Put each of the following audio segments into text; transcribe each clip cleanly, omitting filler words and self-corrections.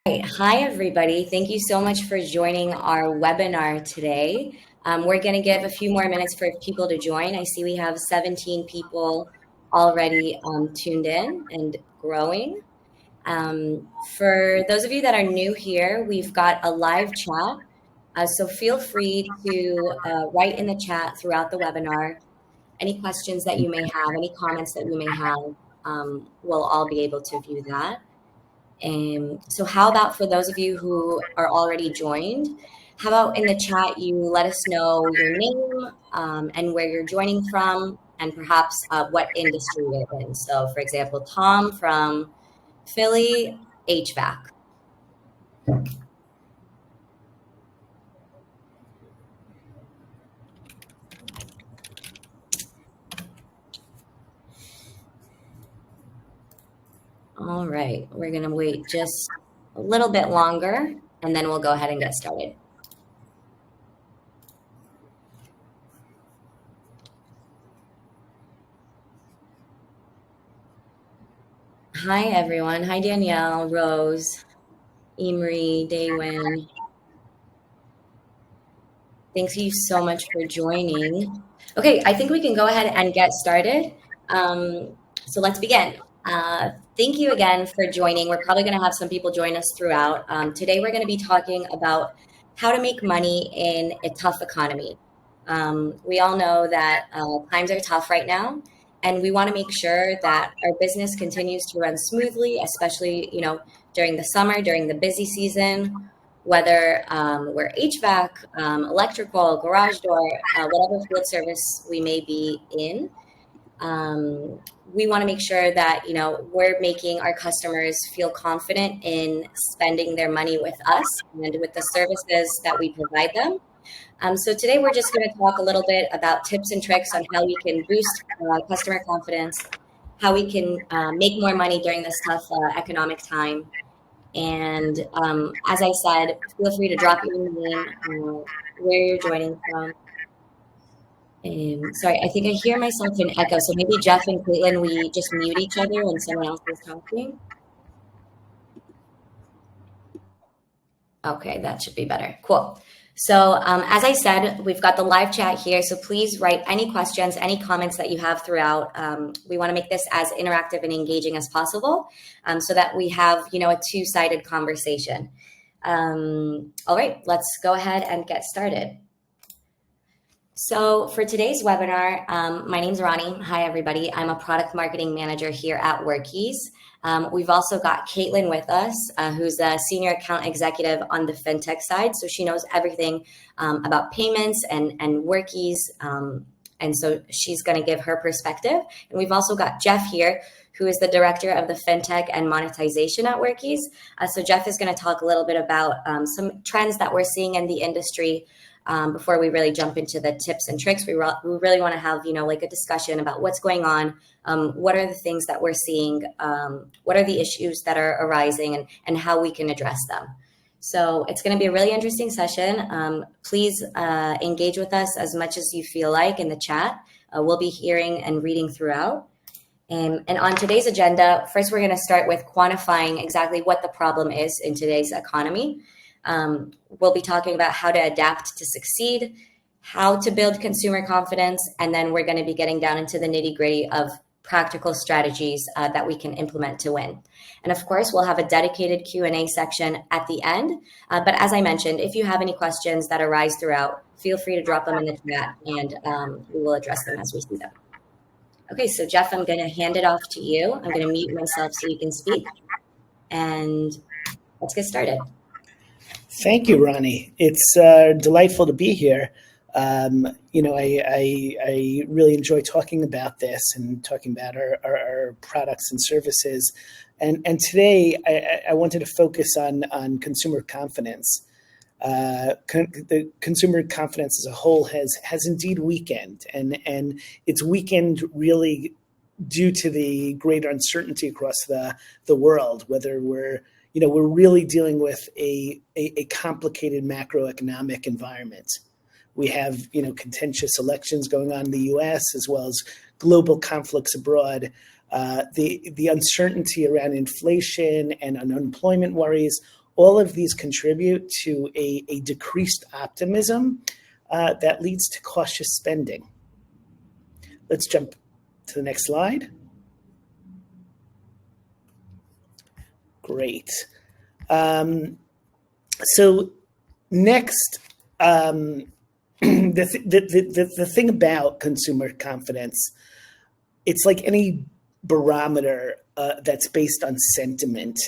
Hi, everybody. Thank you so much for joining our webinar today. We're going to give a few more minutes for people to join. I see we have 17 people already tuned in and growing. For those of you that are new here, we've got a live chat. So feel free to write in the chat throughout the webinar any questions that you may have, any comments that you may have. We'll all be able to view that. So how about for those of you who are already joined, how about in the chat you let us know your name and where you're joining from and perhaps what industry you're in. So for example, Tom from Philly, HVAC. All right, we're gonna wait just a little bit longer and then we'll go ahead and get started. Hi, everyone. Hi, Danielle, Rose, Emery, Daywin. Thank you so much for joining. Okay, I think we can go ahead and get started. So let's begin. Thank you again for joining. We're probably going to have some people join us throughout. Today, we're going to be talking about how to make money in a tough economy. We all know that times are tough right now, and we want to make sure that our business continues to run smoothly, especially during the summer, during the busy season, whether we're HVAC, electrical, garage door, whatever field service we may be in. We want to make sure that we're making our customers feel confident in spending their money with us and with the services that we provide them. So today we're just going to talk a little bit about tips and tricks on how we can boost customer confidence, how we can make more money during this tough economic time. And as I said, feel free to drop your name, where you're joining from. Sorry, I think I hear myself in echo. So maybe Jeff and Caitlin, we just mute each other when someone else is talking. Okay, that should be better. Cool. So as I said, we've got the live chat here. So please write any questions, any comments that you have throughout. We want to make this as interactive and engaging as possible so that we have, a two-sided conversation. All right, let's go ahead and get started. So for today's webinar, my name's Ronnie. Hi, everybody. I'm a product marketing manager here at WorkKeys. We've also got Caitlin with us, who's a senior account executive on the fintech side. So she knows everything about payments and WorkKeys. And so she's going to give her perspective. And we've also got Jeff here, who is the director of the fintech and monetization at WorkKeys. So Jeff is going to talk a little bit about some trends that we're seeing in the industry. Before we really jump into the tips and tricks, we really want to have, like a discussion about what's going on, what are the things that we're seeing, what are the issues that are arising, and how we can address them. So it's going to be a really interesting session. Please engage with us as much as you feel like in the chat. We'll be hearing and reading throughout. And on today's agenda, first we're going to start with quantifying exactly what the problem is in today's economy. We'll be talking about how to adapt to succeed, how to build consumer confidence, and then we're going to be getting down into the nitty-gritty of practical strategies that we can implement to win. And of course, we'll have a dedicated Q&A section at the end. But as I mentioned, if you have any questions that arise throughout, feel free to drop them in the chat and we will address them as we see them. Okay, so Jeff, I'm going to hand it off to you. I'm going to mute myself so you can speak. And let's get started. Thank you, Ronnie. It's delightful to be here. I really enjoy talking about this and talking about our products and services. And today I wanted to focus on consumer confidence. The consumer confidence as a whole has indeed weakened, and it's weakened really due to the greater uncertainty across the world, whether we're really dealing with a complicated macroeconomic environment. We have, contentious elections going on in the U.S. as well as global conflicts abroad. The uncertainty around inflation and unemployment worries all of these contribute to a decreased optimism that leads to cautious spending. Let's jump to the next slide. Great. So next, the thing about consumer confidence, it's like any barometer that's based on sentiment,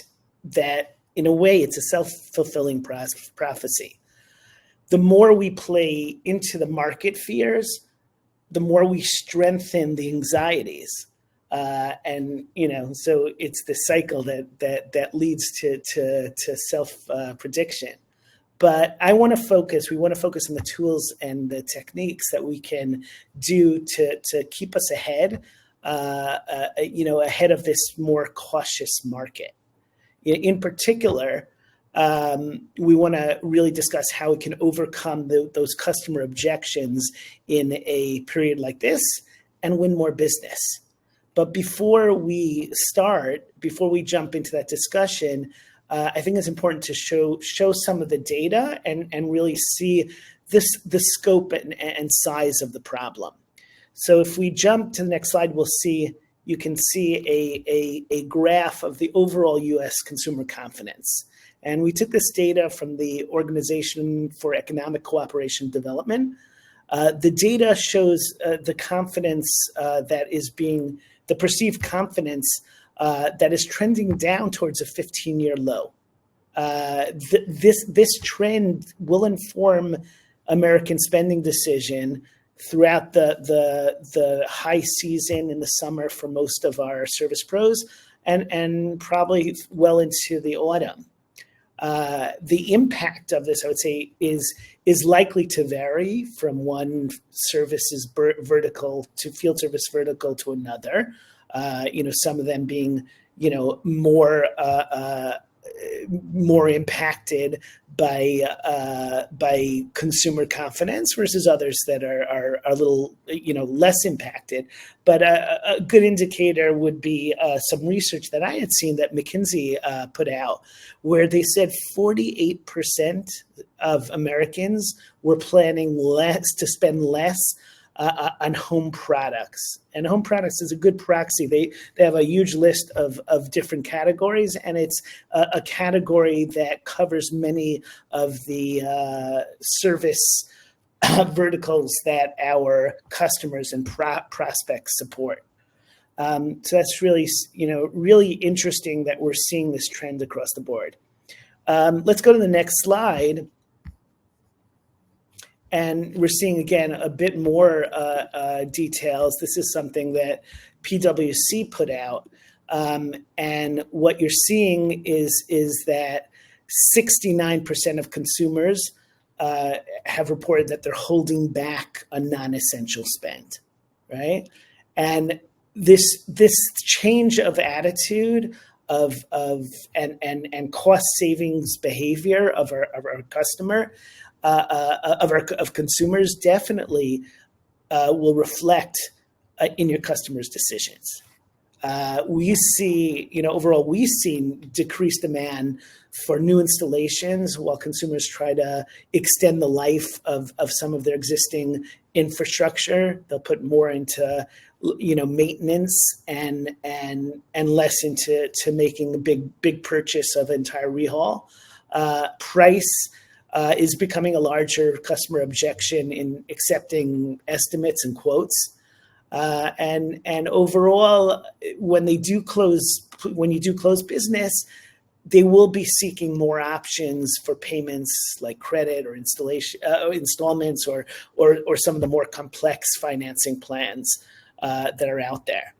that in a way it's a self-fulfilling prophecy. The more we play into the market fears, the more we strengthen the anxieties. And so it's the cycle that leads to self prediction. But we want to focus on the tools and the techniques that we can do to keep us ahead, ahead of this more cautious market. In particular, we want to really discuss how we can overcome those customer objections in a period like this and win more business. But before we jump into that discussion, I think it's important to show some of the data and really see the scope and size of the problem. So if we jump to the next slide, you can see a graph of the overall U.S. consumer confidence. And we took this data from the Organization for Economic Cooperation and Development. The data shows the confidence the perceived confidence that is trending down towards a 15-year low. This trend will inform American spending decision throughout the high season in the summer for most of our service pros, and probably well into the autumn. The impact of this, I would say, is likely to vary from one services vertical to field service vertical to another. Some of them being, more impacted by consumer confidence versus others that are a little, less impacted. But a good indicator would be some research that I had seen that McKinsey put out, where they said 48% of Americans were planning to spend less on home products. And home products is a good proxy. They have a huge list of different categories, and it's a category that covers many of the service verticals that our customers and prospects support. So that's really, really interesting that we're seeing this trend across the board. Let's go to the next slide. And we're seeing, again, a bit more details. This is something that PwC put out. And what you're seeing is that 69% of consumers have reported that they're holding back on non-essential spend, right? And this change of attitude and cost savings behavior of our customer, of consumers, definitely will reflect in your customers' decisions. We see, overall, we've seen decreased demand for new installations while consumers try to extend the life of some of their existing infrastructure. They'll put more into, maintenance and less into making a big purchase of entire rehaul. Price is becoming a larger customer objection in accepting estimates and quotes. And overall, when you do close business, they will be seeking more options for payments like credit or installments or some of the more complex financing plans that are out there.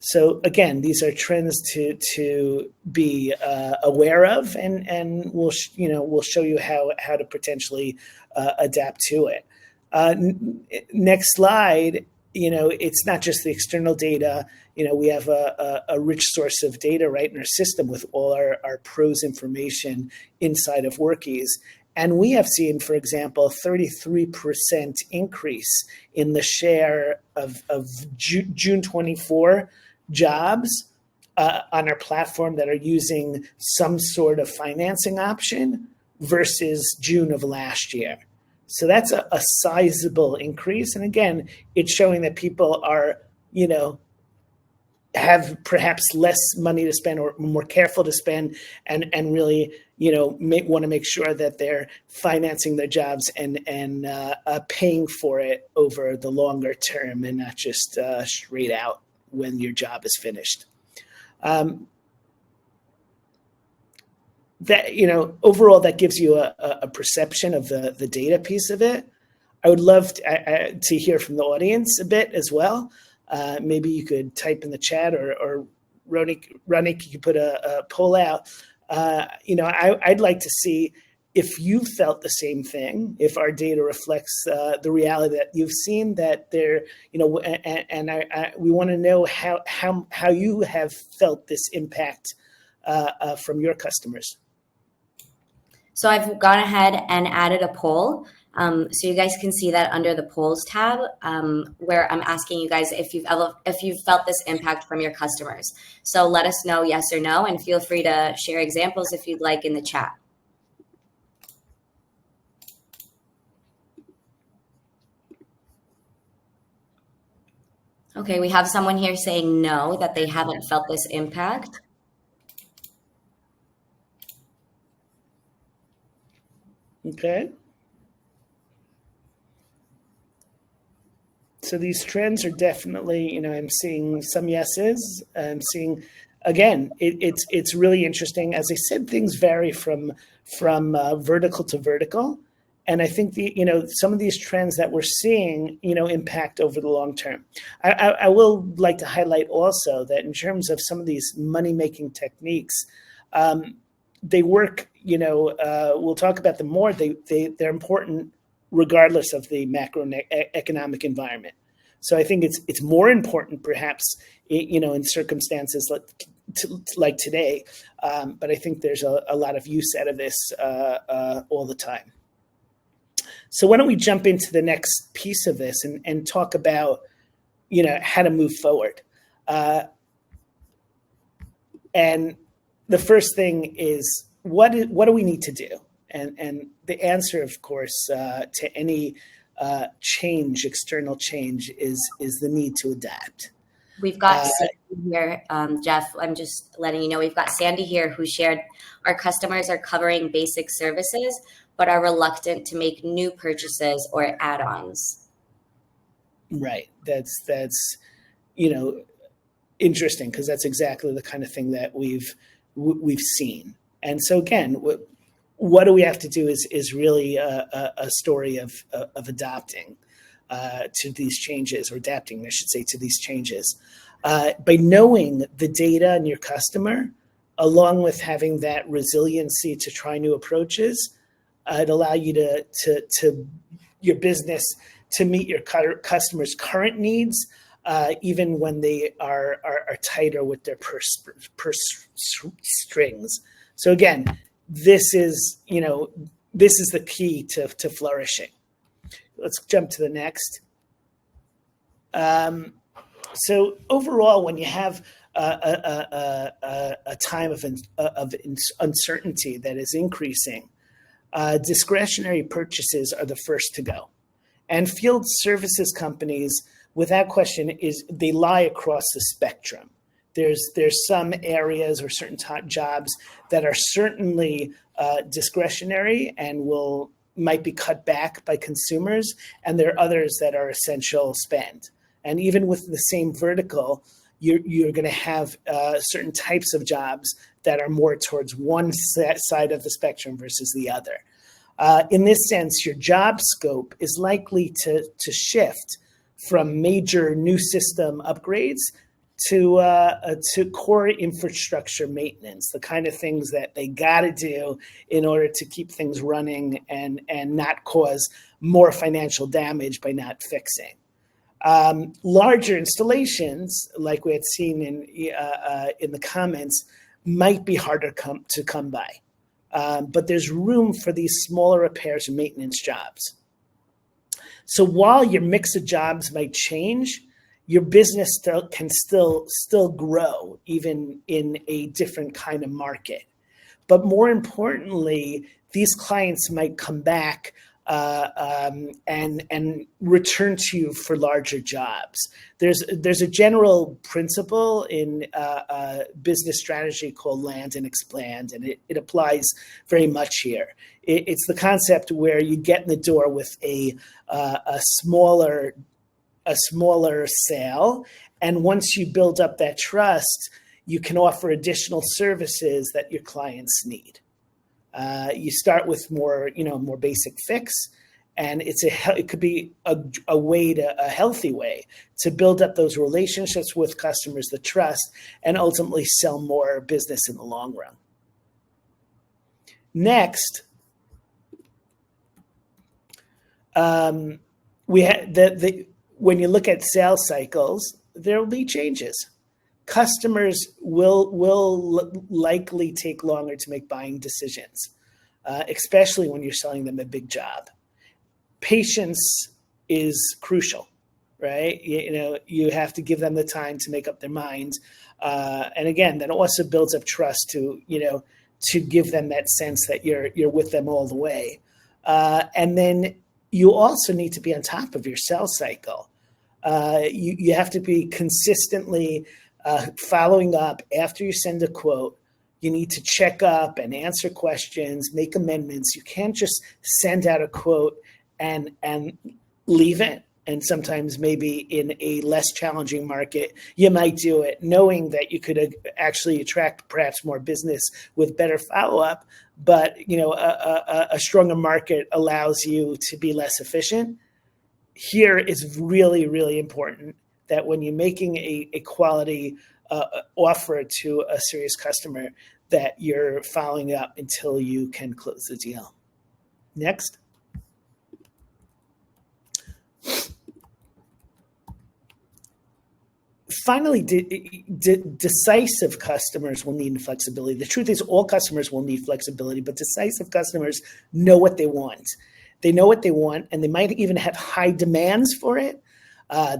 So again, these are trends to be aware of, and we'll show you how to potentially adapt to it. Next slide. It's not just the external data. We have a rich source of data right in our system with all our pros information inside of Workies. And we have seen, for example, 33% increase in the share of June 24 jobs on our platform that are using some sort of financing option versus June of last year. So that's a sizable increase. And again, it's showing that people are, have perhaps less money to spend or more careful to spend and really, want to make sure that they're financing their jobs and paying for it over the longer term and not just straight out when your job is finished. That, overall, that gives you a perception of the data piece of it. I would love to hear from the audience a bit as well. Maybe you could type in the chat, or Ronik, you could put a poll out. I'd like to see if you felt the same thing, if our data reflects the reality that you've seen, that there, we want to know how you have felt this impact from your customers. So I've gone ahead and added a poll. So you guys can see that under the polls tab, where I'm asking you guys if you've felt this impact from your customers. So let us know yes or no, and feel free to share examples if you'd like in the chat. Okay, we have someone here saying no, that they haven't felt this impact. Okay. So these trends are definitely, I'm seeing some yeses. I'm seeing, again, it's really interesting. As I said, things vary from vertical to vertical. And I think some of these trends that we're seeing, impact over the long term. I will like to highlight also that in terms of some of these money-making techniques, they work, we'll talk about them more. They're important regardless of the macroeconomic environment. So I think it's more important perhaps, in circumstances like today. But I think there's a lot of use out of this all the time. So why don't we jump into the next piece of this and talk about, how to move forward. And the first thing is, what do we need to do? And the answer, of course, to any change, external change, is the need to adapt. We've got Sandy here, Jeff. I'm just letting you know, we've got Sandy here who shared our customers are covering basic services, but are reluctant to make new purchases or add-ons. Right. That's interesting, because that's exactly the kind of thing that we've seen. And so again, what do we have to do is really a story of adapting to these changes, or adapting, I should say, to these changes. By knowing the data and your customer, along with having that resiliency to try new approaches, it allow you to your business to meet your customers' current needs, even when they are tighter with their purse strings. So again, this is the key to flourishing. Let's jump to the next. So overall, when you have a time of uncertainty that is increasing, discretionary purchases are the first to go. And field services companies, without question, they lie across the spectrum. There's some areas or certain jobs that are certainly discretionary and might be cut back by consumers, and there are others that are essential spend. And even with the same vertical, you're going to have certain types of jobs that are more towards one side of the spectrum versus the other. In this sense, your job scope is likely to shift from major new system upgrades to core infrastructure maintenance, the kind of things that they got to do in order to keep things running and not cause more financial damage by not fixing. Larger installations, like we had seen in the comments, might be harder to come by. But there's room for these smaller repairs and maintenance jobs. So while your mix of jobs might change, your business can still grow even in a different kind of market. But more importantly, these clients might come back and return to you for larger jobs. There's a general principle in business strategy called land and expand, and it applies very much here. It's the concept where you get in the door with a smaller sale, and once you build up that trust, you can offer additional services that your clients need. You start with more basic fix, and it could be a healthy way to build up those relationships with customers, the trust, and ultimately sell more business in the long run. Next, we had when you look at sales cycles, there will be changes. Customers will likely take longer to make buying decisions, especially when you're selling them a big job. Patience is crucial, right? You have to give them the time to make up their minds, and again, that also builds up trust to give them that sense that you're with them all the way, and then you also need to be on top of your sales cycle. You have to be consistently following up after you send a quote. You need to check up and answer questions, make amendments. You can't just send out a quote and leave it. And sometimes maybe in a less challenging market, you might do it knowing that you could actually attract perhaps more business with better follow-up. But a stronger market allows you to be less efficient. Here it's really, really important that when you're making a quality offer to a serious customer, that you're following up until you can close the deal. Next. Finally, decisive customers will need flexibility. The truth is all customers will need flexibility, but decisive customers know what they want. They know what they want, and they might even have high demands for it.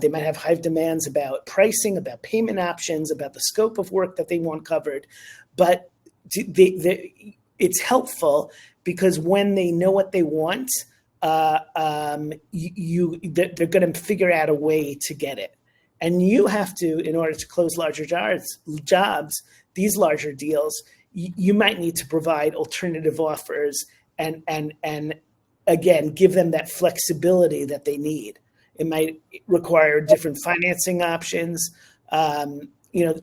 They might have high demands about pricing, about payment options, about the scope of work that they want covered. But it's helpful because when they know what they want, they're going to figure out a way to get it. And you have to, in order to close larger jobs, these larger deals, you might need to provide alternative offers and again, give them that flexibility that they need. It might require different financing options.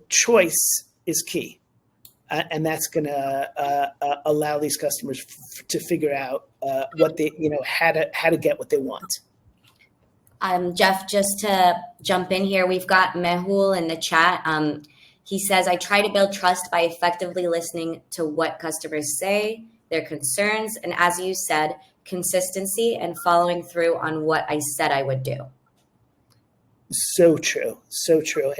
Choice is key. And that's going to allow these customers to figure out what they, how to get what they want. Jeff, just to jump in here, we've got Mehul in the chat. He says, I try to build trust by effectively listening to what customers say, their concerns, and as you said, consistency and following through on what I said I would do. So true. So true.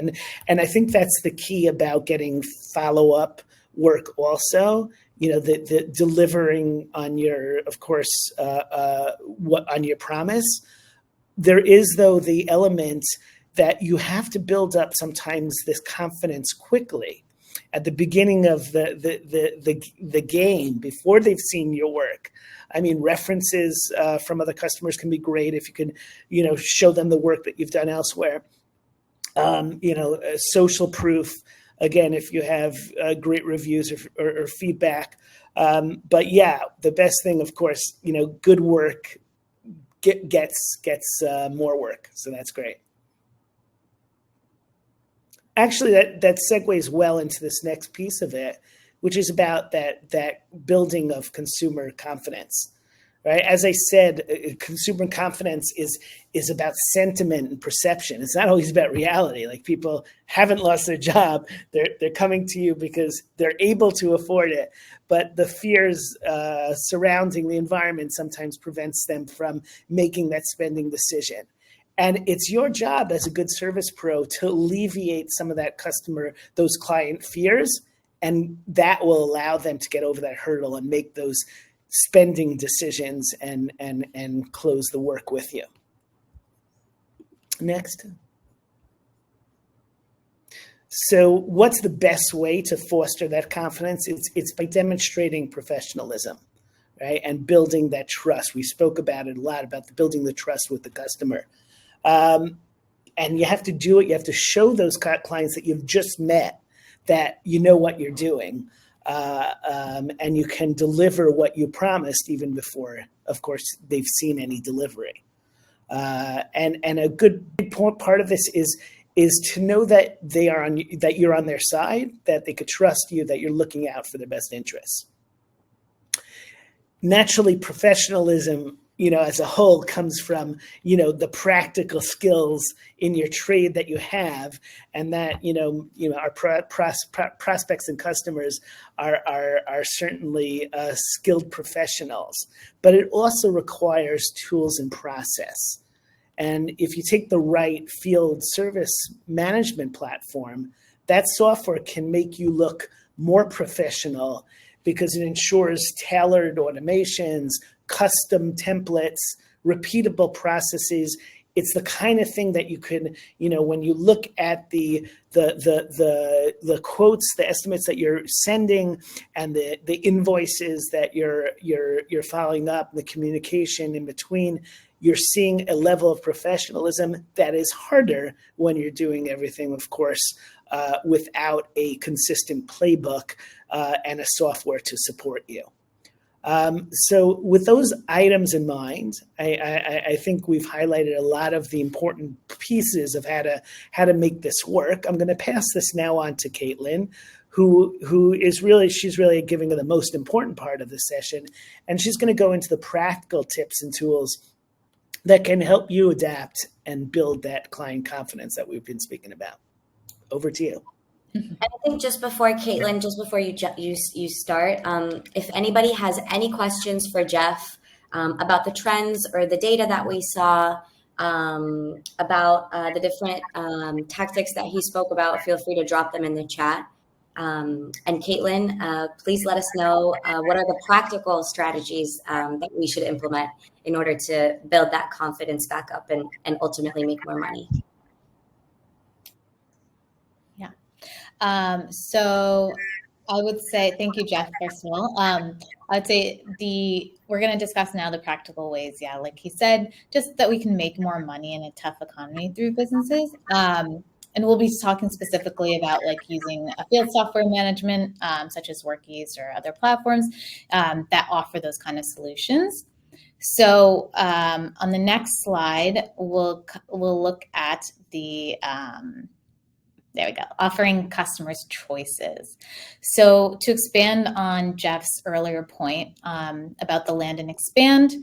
And I think that's the key about getting follow-up work also, the delivering on your, of course, on your promise. There is, though, the element that you have to build up sometimes this confidence quickly at the beginning of the game before they've seen your work. I mean, references from other customers can be great if you can, show them the work that you've done elsewhere. Social proof, again, if you have great reviews or feedback. But yeah, the best thing, of course, good work gets more work. So that's great. Actually, that segues well into this next piece of it, which is about that building of consumer confidence, right? As I said, consumer confidence is about sentiment and perception. It's not always about reality. Like, people haven't lost their job. They're coming to you because they're able to afford it. But the fears surrounding the environment sometimes prevents them from making that spending decision. And it's your job as a good service pro to alleviate some of that those client fears, and that will allow them to get over that hurdle and make those spending decisions and close the work with you. Next. So what's the best way to foster that confidence? It's by demonstrating professionalism, right? And building that trust. We spoke about it a lot, about building the trust with the customer. And you have to do it. You have to show those clients that you've just met that you know what you're doing. And you can deliver what you promised even before, of course, they've seen any delivery. And a good part of this is to know that that you're on their side, that they could trust you, that you're looking out for their best interests. Naturally, professionalism, as a whole, comes from, the practical skills in your trade that you have, and that, our prospects and customers are certainly skilled professionals. But it also requires tools and process. And if you take the right field service management platform, that software can make you look more professional because it ensures tailored automations, custom templates, repeatable processes. It's the kind of thing that you can, when you look at the quotes, the estimates that you're sending, and the invoices that you're following up, the communication in between, you're seeing a level of professionalism that is harder when you're doing everything, of course, without a consistent playbook and a software to support you. So with those items in mind, I think we've highlighted a lot of the important pieces of how to make this work. I'm going to pass this now on to Caitlin, she's really giving the most important part of the session, and she's going to go into the practical tips and tools that can help you adapt and build that client confidence that we've been speaking about. Over to you. I think just before Caitlin, just before you start, if anybody has any questions for Jeff about the trends or the data that we saw, about the different tactics that he spoke about, feel free to drop them in the chat. And Caitlin, please let us know what are the practical strategies that we should implement in order to build that confidence back up and ultimately make more money. So I would say, thank you, Jeff, first of all. I would say we're going to discuss now the practical ways. Yeah, like he said, just that we can make more money in a tough economy through businesses. And we'll be talking specifically about like using a field software management, such as Workies or other platforms that offer those kind of solutions. So on the next slide, we'll look at the there we go, offering customers choices. So to expand on Jeff's earlier point about the land and expand,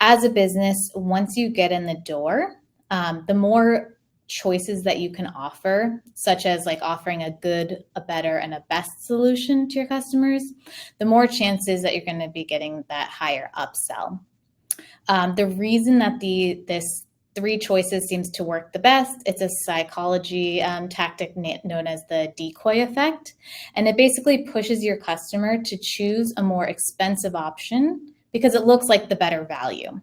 as a business, once you get in the door, the more choices that you can offer, such as like offering a good, a better, and a best solution to your customers, the more chances that you're going to be getting that higher upsell. The reason that this 3 choices seems to work the best, it's a psychology tactic known as the decoy effect. And it basically pushes your customer to choose a more expensive option because it looks like the better value.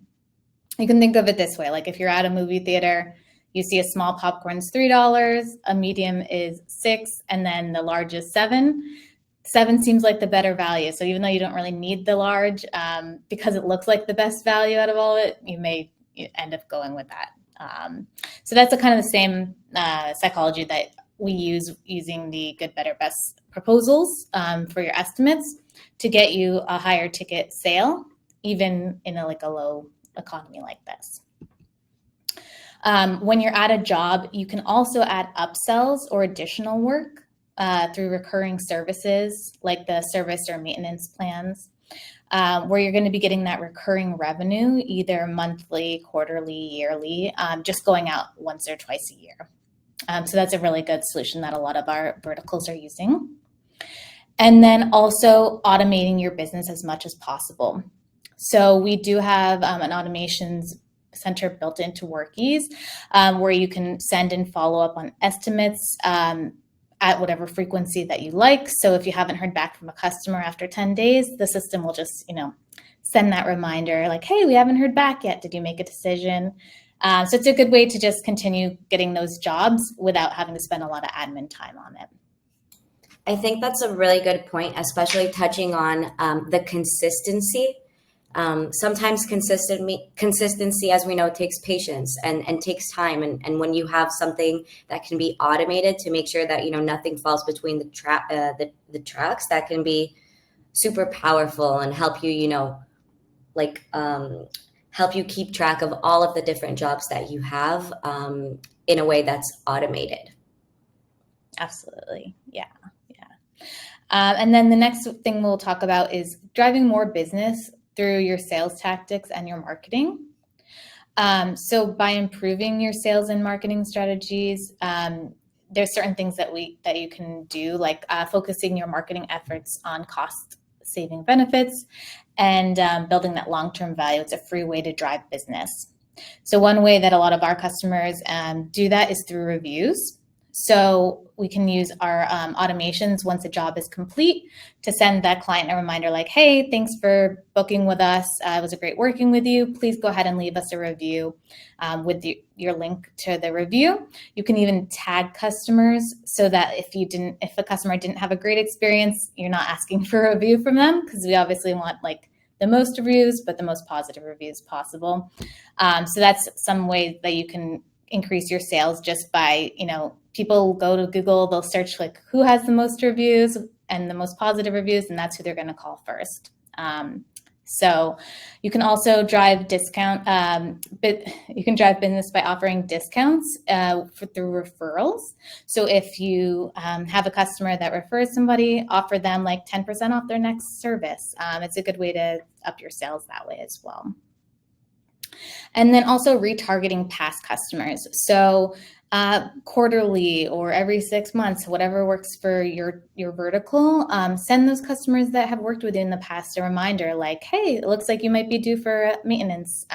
You can think of it this way, like if you're at a movie theater, you see a small popcorn's $3, a medium is $6, and then the large is $7. 7 seems like the better value. So even though you don't really need the large, because it looks like the best value out of all of it, you may end up going with that. So that's kind of the same psychology that we use using the good, better, best proposals for your estimates to get you a higher ticket sale, even in a low economy like this. When you're at a job, you can also add upsells or additional work through recurring services like the service or maintenance plans, where you're going to be getting that recurring revenue, either monthly, quarterly, yearly, just going out once or twice a year. So that's a really good solution that a lot of our verticals are using. And then also automating your business as much as possible. So we do have an automations center built into Workies, where you can send and follow up on estimates at whatever frequency that you like. So if you haven't heard back from a customer after 10 days, the system will just, send that reminder like, hey, we haven't heard back yet. Did you make a decision? So it's a good way to just continue getting those jobs without having to spend a lot of admin time on it. I think that's a really good point, especially touching on the consistency. Sometimes consistency, as we know, takes patience and takes time. And when you have something that can be automated to make sure that, nothing falls between the tracks, that can be super powerful and help you, help you keep track of all of the different jobs that you have in a way that's automated. Absolutely. Yeah. And then the next thing we'll talk about is driving more business through your sales tactics and your marketing. So by improving your sales and marketing strategies, there's certain things that you can do, like focusing your marketing efforts on cost-saving benefits and building that long-term value. It's a free way to drive business. So one way that a lot of our customers do that is through reviews. So we can use our automations once a job is complete to send that client a reminder like, hey, thanks for booking with us. It was great working with you. Please go ahead and leave us a review with your link to the review. You can even tag customers so that if a customer didn't have a great experience, you're not asking for a review from them, because we obviously want the most reviews, but the most positive reviews possible. So that's some way that you can increase your sales just by, people go to Google, they'll search who has the most reviews and the most positive reviews, and that's who they're going to call first. So you can also drive you can drive business by offering discounts through referrals. So if you have a customer that refers somebody, offer them 10% off their next service. It's a good way to up your sales that way as well. And then also retargeting past customers. So quarterly or every 6 months, whatever works for your vertical, send those customers that have worked with you in the past a reminder like, hey, it looks like you might be due for maintenance.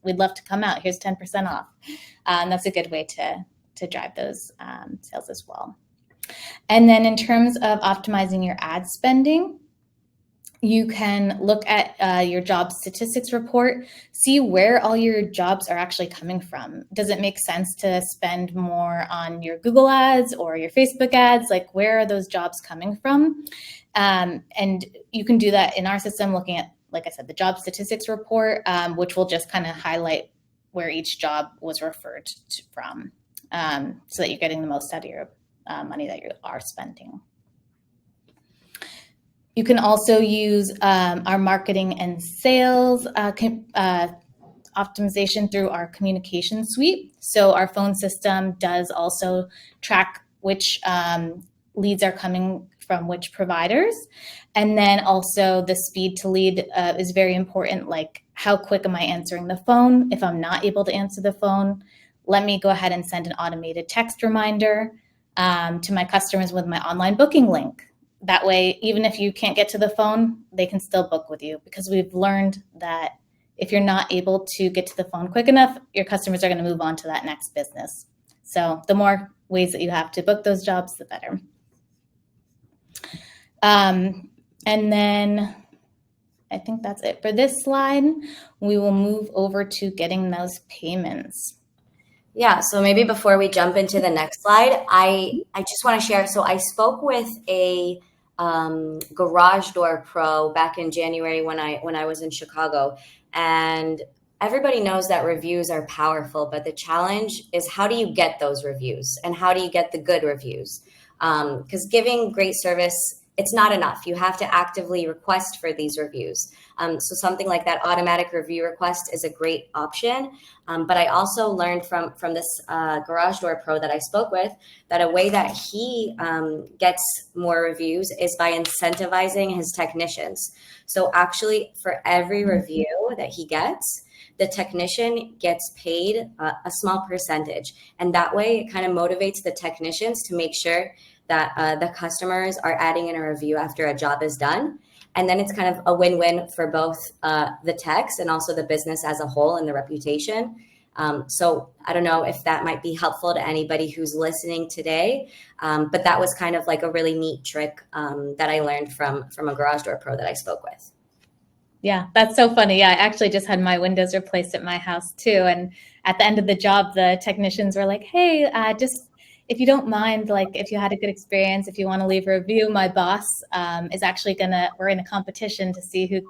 We'd love to come out. Here's 10% off. And that's a good way to drive those sales as well. And then in terms of optimizing your ad spending, you can look at your job statistics report, see where all your jobs are actually coming from. Does it make sense to spend more on your Google ads or your Facebook ads? Where are those jobs coming from? And you can do that in our system looking at, like I said, the job statistics report, which will just kind of highlight where each job was referred from, so that you're getting the most out of your money that you are spending. You can also use our marketing and sales optimization through our communication suite. So our phone system does also track which leads are coming from which providers. And then also the speed to lead is very important, like how quick am I answering the phone? If I'm not able to answer the phone, let me go ahead and send an automated text reminder to my customers with my online booking link. That way, even if you can't get to the phone, they can still book with you, because we've learned that if you're not able to get to the phone quick enough, your customers are going to move on to that next business. So the more ways that you have to book those jobs, the better. And then I think that's it for this slide. We will move over to getting those payments. Yeah, so maybe before we jump into the next slide, I just want to share. So I spoke with a garage door pro back in January when I was in Chicago, and everybody knows that reviews are powerful, but the challenge is, how do you get those reviews and how do you get the good reviews? Because giving great service, it's not enough. You have to actively request for these reviews. So something like that automatic review request is a great option. But I also learned from this garage door pro that I spoke with that a way that he gets more reviews is by incentivizing his technicians. So actually, for every review that he gets, the technician gets paid a small percentage. And that way, it kind of motivates the technicians to make sure that the customers are adding in a review after a job is done. And then it's kind of a win-win for both the techs and also the business as a whole and the reputation. So I don't know if that might be helpful to anybody who's listening today, but that was kind of like a really neat trick that I learned from a garage door pro that I spoke with. Yeah, that's so funny. Yeah, I actually just had my windows replaced at my house too. And at the end of the job, the technicians were like, "Hey, just if you don't mind, like if you had a good experience, if you want to leave a review, my boss is actually we're in a competition to see who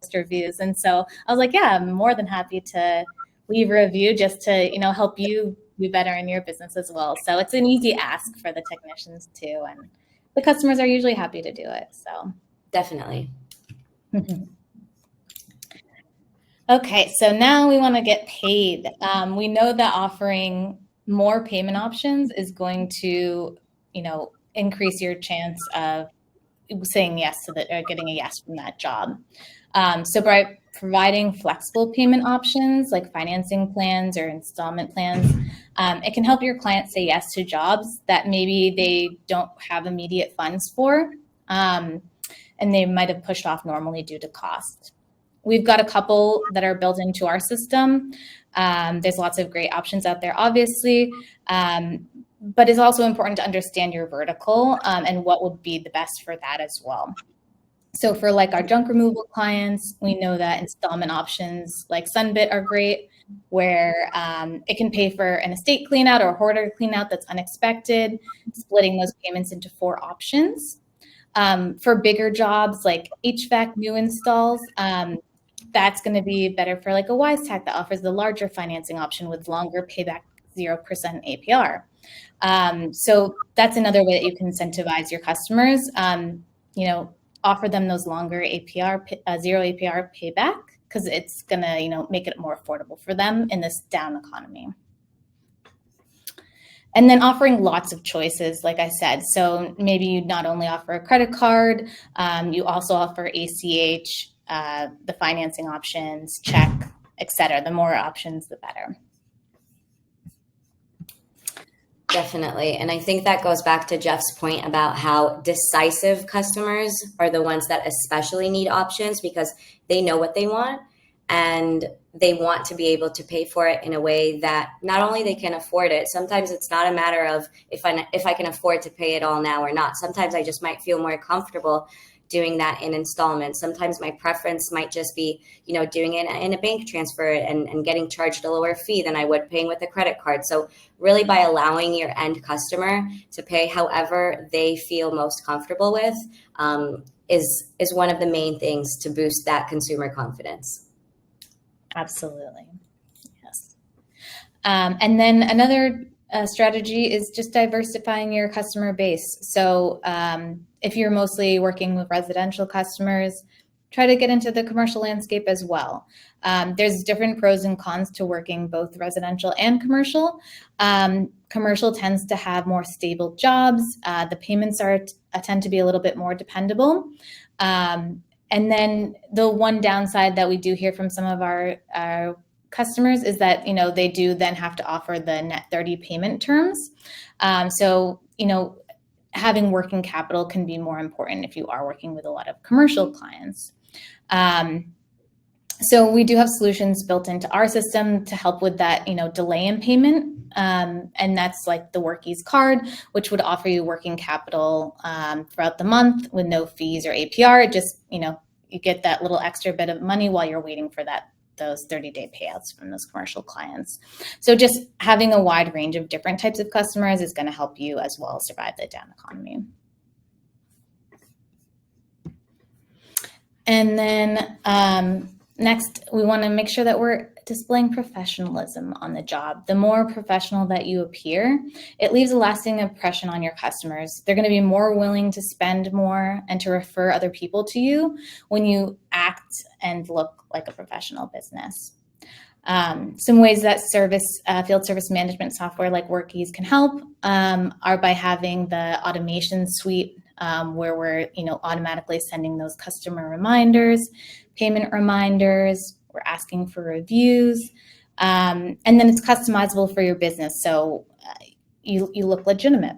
gets reviews." And so I was like, "Yeah, I'm more than happy to leave a review just to, help you do better in your business as well." So it's an easy ask for the technicians too, and the customers are usually happy to do it. So Definitely. Okay, so now we want to get paid. We know that offering more payment options is going to, increase your chance of saying yes to or getting a yes from that job. So by providing flexible payment options like financing plans or installment plans, it can help your clients say yes to jobs that maybe they don't have immediate funds for, and they might have pushed off normally due to cost. We've got a couple that are built into our system. There's lots of great options out there, obviously, but it's also important to understand your vertical and what would be the best for that as well. So for like our junk removal clients, we know that installment options like Sunbit are great, where it can pay for an estate clean out or hoarder clean out that's unexpected, splitting those payments into 4 options. For bigger jobs like HVAC new installs, that's going to be better for like a WiseTech that offers the larger financing option with longer payback, 0% APR. So that's another way that you can incentivize your customers. Offer them those longer APR, 0 APR payback, because it's going to, make it more affordable for them in this down economy. And then offering lots of choices, like I said. So maybe you not only offer a credit card, you also offer ACH, the financing options, check, etc. The more options, the better. Definitely. And I think that goes back to Jeff's point about how decisive customers are the ones that especially need options because they know what they want and they want to be able to pay for it in a way that not only they can afford it. Sometimes it's not a matter of if I can afford to pay it all now or not. Sometimes I just might feel more comfortable doing that in installments. Sometimes my preference might just be, doing it in a bank transfer and getting charged a lower fee than I would paying with a credit card. So really by allowing your end customer to pay however they feel most comfortable with is one of the main things to boost that consumer confidence. Absolutely. Yes. And then another strategy is just diversifying your customer base. So if you're mostly working with residential customers, try to get into the commercial landscape as well. There's different pros and cons to working both residential and commercial. Commercial tends to have more stable jobs. The payments tend to be a little bit more dependable. And then the one downside that we do hear from some of our customers is that, they do then have to offer the net 30 payment terms. So, having working capital can be more important if you are working with a lot of commercial clients. So we do have solutions built into our system to help with that, delay in payment. And that's like the Workies card, which would offer you working capital throughout the month with no fees or APR. It just, you get that little extra bit of money while you're waiting for those 30-day payouts from those commercial clients. So just having a wide range of different types of customers is going to help you as well survive the down economy. And then next, we want to make sure that we're displaying professionalism on the job. The more professional that you appear, it leaves a lasting impression on your customers. They're going to be more willing to spend more and to refer other people to you when you act and look like a professional business. Some ways that field service management software like Workies can help are by having the automation suite where we're automatically sending those customer reminders, payment reminders. We're asking for reviews, and then it's customizable for your business, so you look legitimate.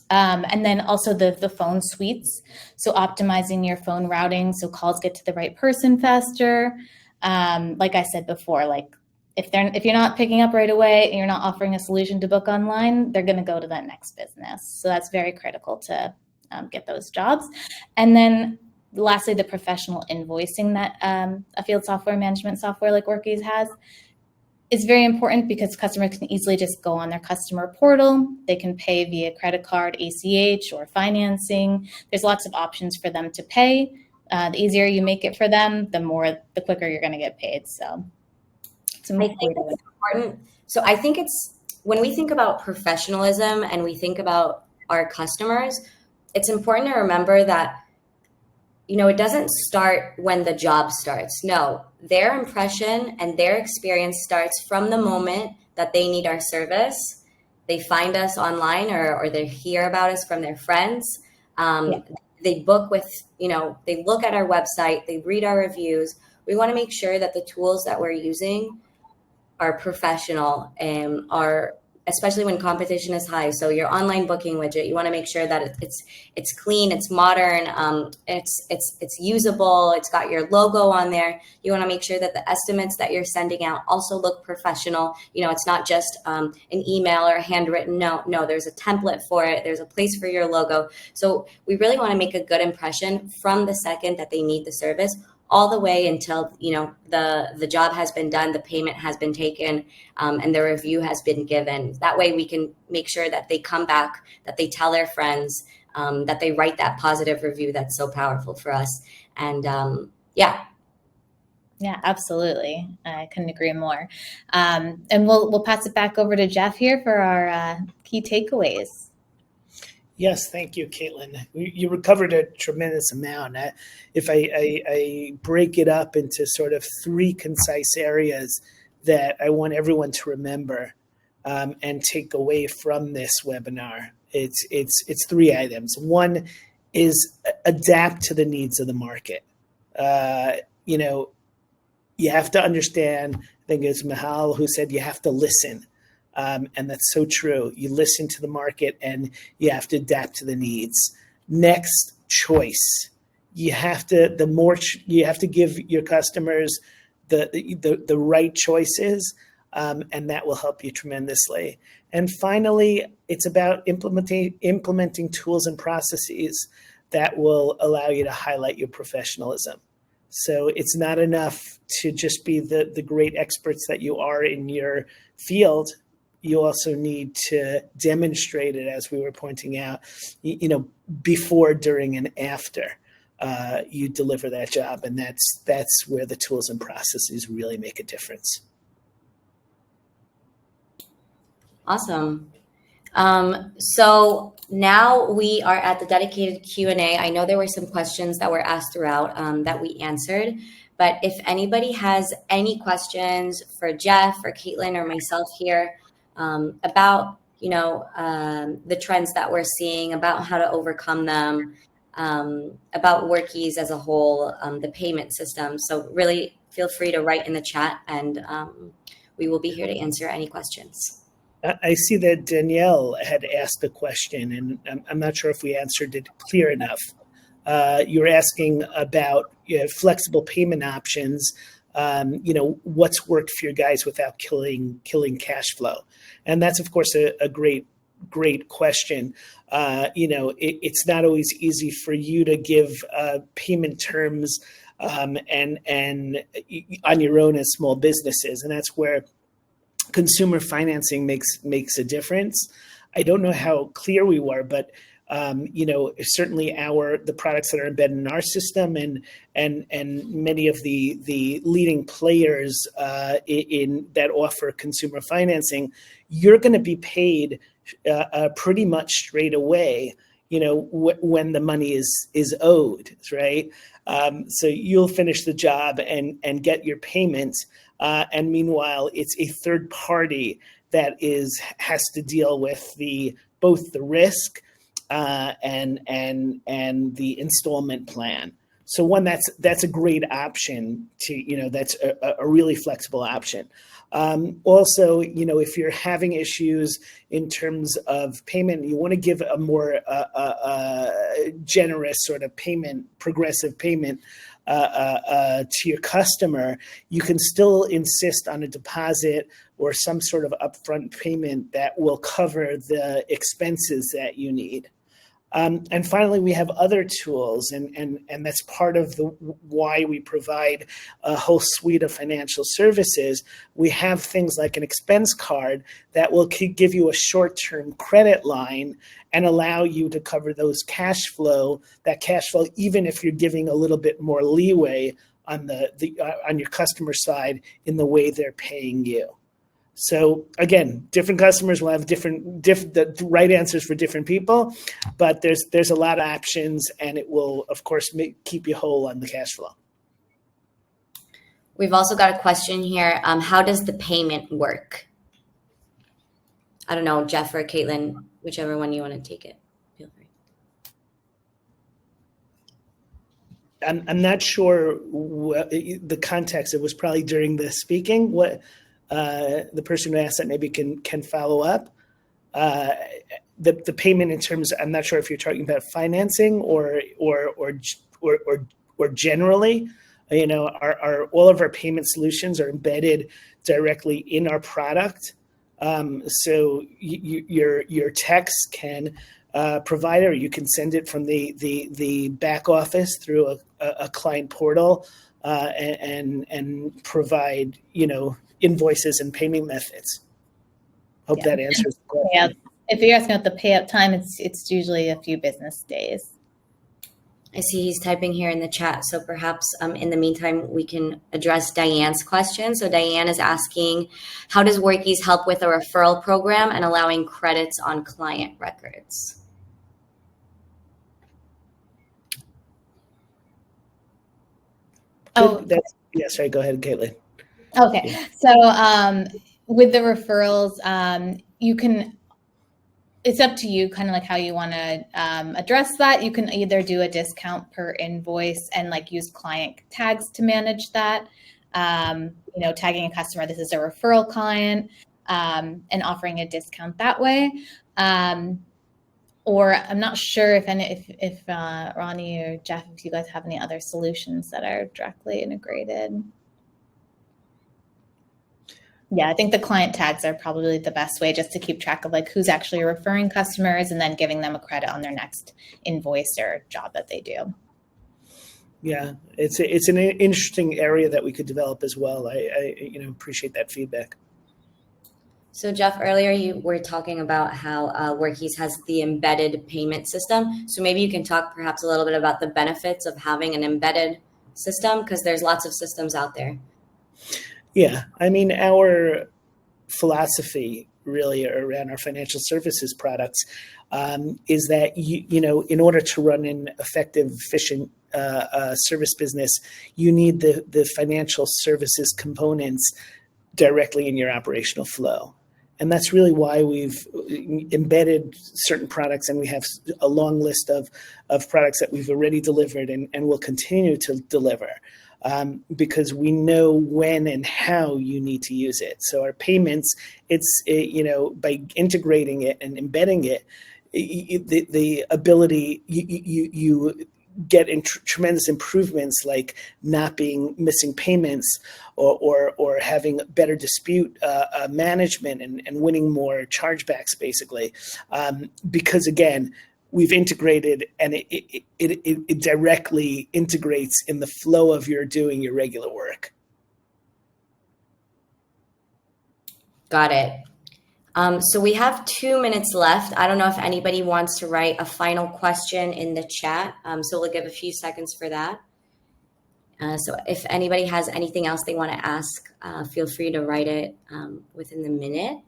And then also the phone suites, so optimizing your phone routing so calls get to the right person faster. Like I said before, like if you're not picking up right away and you're not offering a solution to book online, they're going to go to that next business. So that's very critical to get those jobs. And then lastly, the professional invoicing that a field software management software like Workies has is very important because customers can easily just go on their customer portal. They can pay via credit card, ACH, or financing. There's lots of options for them to pay. The easier you make it for them, the quicker you're going to get paid. So it's I think it's important. So I think it's when we think about professionalism and we think about our customers, it's important to remember that, it doesn't start when the job starts. No, their impression and their experience starts from the moment that they need our service. They find us online or they hear about us from their friends. They book with, they look at our website, they read our reviews. We want to make sure that the tools that we're using are professional and are, especially when competition is high. So your online booking widget, you want to make sure that it's clean, it's modern, it's usable, it's got your logo on there. You want to make sure that the estimates that you're sending out also look professional. It's not just an email or a handwritten note. No, there's a template for it. There's a place for your logo. So we really want to make a good impression from the second that they need the service, all the way until the job has been done, the payment has been taken, and the review has been given. That way we can make sure that they come back, that they tell their friends, that they write that positive review that's so powerful for us. And yeah, absolutely. I couldn't agree more. And we'll pass it back over to Jeff here for our key takeaways. Yes, thank you, Caitlin. You recovered a tremendous amount. If I break it up into sort of 3 concise areas that I want everyone to remember and take away from this webinar, it's 3 items. One is adapt to the needs of the market. You have to understand, I think it's Mahal who said you have to listen. And that's so true. You listen to the market and you have to adapt to the needs. Next, choice. You have to give your customers the right choices, and that will help you tremendously. And finally, it's about implementing tools and processes that will allow you to highlight your professionalism. So it's not enough to just be the great experts that you are in your field. You also need to demonstrate it, as we were pointing out, before, during, and after you deliver that job. And that's where the tools and processes really make a difference. Awesome. So now we are at the dedicated Q&A. I know there were some questions that were asked throughout that we answered, but if anybody has any questions for Jeff or Caitlin or myself here, about the trends that we're seeing, about how to overcome them, about Workies as a whole, the payment system. So really feel free to write in the chat, and we will be here to answer any questions. I see that Danielle had asked a question, and I'm not sure if we answered it clear enough. You were asking about flexible payment options. What's worked for you guys without killing cash flow? And that's, of course, a great question. It's not always easy for you to give payment terms and on your own as small businesses. And that's where consumer financing makes a difference. I don't know how clear we were, but certainly the products that are embedded in our system and many of the leading players that offer consumer financing, you're going to be paid pretty much straight away, when the money is owed, right? So you'll finish the job and get your payment, and meanwhile, it's a third party that has to deal with both the risk and the installment plan. So one, that's a great option that's a really flexible option. Also, if you're having issues in terms of payment, you want to give a more generous sort of progressive payment to your customer. You can still insist on a deposit or some sort of upfront payment that will cover the expenses that you need. And finally, we have other tools, and that's part of why we provide a whole suite of financial services. We have things like an expense card that will give you a short-term credit line and allow you to cover that cash flow, even if you're giving a little bit more leeway on on your customer side in the way they're paying you. So again, different customers will have different the right answers for different people, but there's a lot of options, and it will, of course, keep you whole on the cash flow. We've also got a question here. How does the payment work? I don't know, Jeff or Caitlin, whichever one you want to take it. Feel free. I'm not sure the context. It was probably during the speaking. What the person who asked that maybe can follow up. The payment in terms, I'm not sure if you're talking about financing or generally. All of our payment solutions are embedded directly in our product. So your text can provide, or you can send it from the back office through a client portal and provide invoices and payment methods. Hope that answers the question. Yeah. If you're asking about the pay-up time, it's usually a few business days. I see he's typing here in the chat, so perhaps in the meantime we can address Diane's question. So Diane is asking, how does Workies help with a referral program and allowing credits on client records? Sorry, go ahead, Caitlin. Okay, yeah. So with the referrals, you can, it's up to you kind of like how you want to address that. You can either do a discount per invoice and like use client tags to manage that. Tagging a customer, this is a referral client, and offering a discount that way. Or I'm not sure if Ronnie or Jeff, if you guys have any other solutions that are directly integrated. Yeah, I think the client tags are probably the best way, just to keep track of like who's actually referring customers and then giving them a credit on their next invoice or job that they do. Yeah, it's an interesting area that we could develop as well. I appreciate that feedback. So Jeff, earlier you were talking about how Workies has the embedded payment system. So maybe you can talk perhaps a little bit about the benefits of having an embedded system, because there's lots of systems out there. Yeah, I mean, our philosophy really around our financial services products is that, in order to run an effective, efficient service business, you need the financial services components directly in your operational flow. And that's really why we've embedded certain products, and we have a long list of products that we've already delivered and will continue to deliver, because we know when and how you need to use it. So our payments, by integrating it and embedding it, the ability, you get tremendous improvements, like not missing payments or having better dispute management and winning more chargebacks, basically, because again, we've integrated, and it directly integrates in the flow of your doing your regular work. Got it. So we have 2 minutes left. I don't know if anybody wants to write a final question in the chat. So we'll give a few seconds for that. So if anybody has anything else they want to ask, feel free to write it within the minute.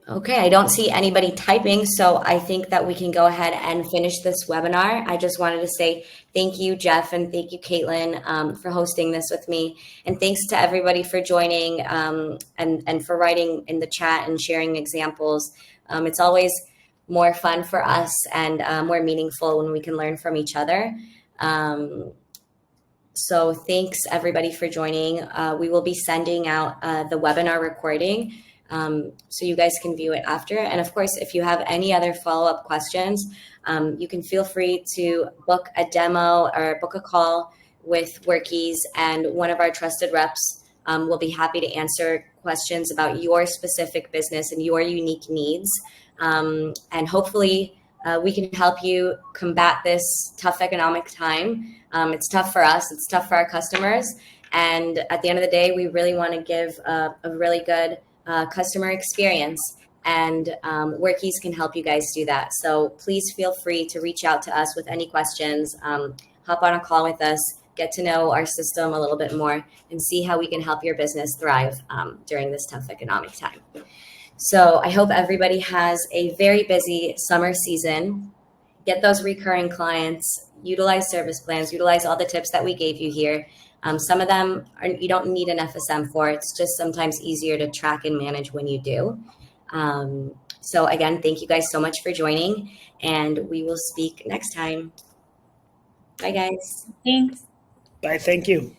Okay, I don't see anybody typing, so I think that we can go ahead and finish this webinar. I just wanted to say thank you, Jeff, and thank you, Caitlin, for hosting this with me. And thanks to everybody for joining and for writing in the chat and sharing examples. It's always more fun for us and more meaningful when we can learn from each other. So thanks, everybody, for joining. We will be sending out the webinar recording, so you guys can view it after. And of course, if you have any other follow-up questions, you can feel free to book a demo or book a call with Workies, and one of our trusted reps We'll be happy to answer questions about your specific business and your unique needs. And hopefully we can help you combat this tough economic time. It's tough for us. It's tough for our customers. And at the end of the day, we really want to give a really good customer experience. And Workies can help you guys do that. So please feel free to reach out to us with any questions. Hop on a call with us, get to know our system a little bit more, and see how we can help your business thrive during this tough economic time. So I hope everybody has a very busy summer season. Get those recurring clients, utilize service plans, utilize all the tips that we gave you here. Some of them you don't need an FSM for. It's just sometimes easier to track and manage when you do. So again, thank you guys so much for joining, and we will speak next time. Bye, guys. Thanks. Bye. Thank you.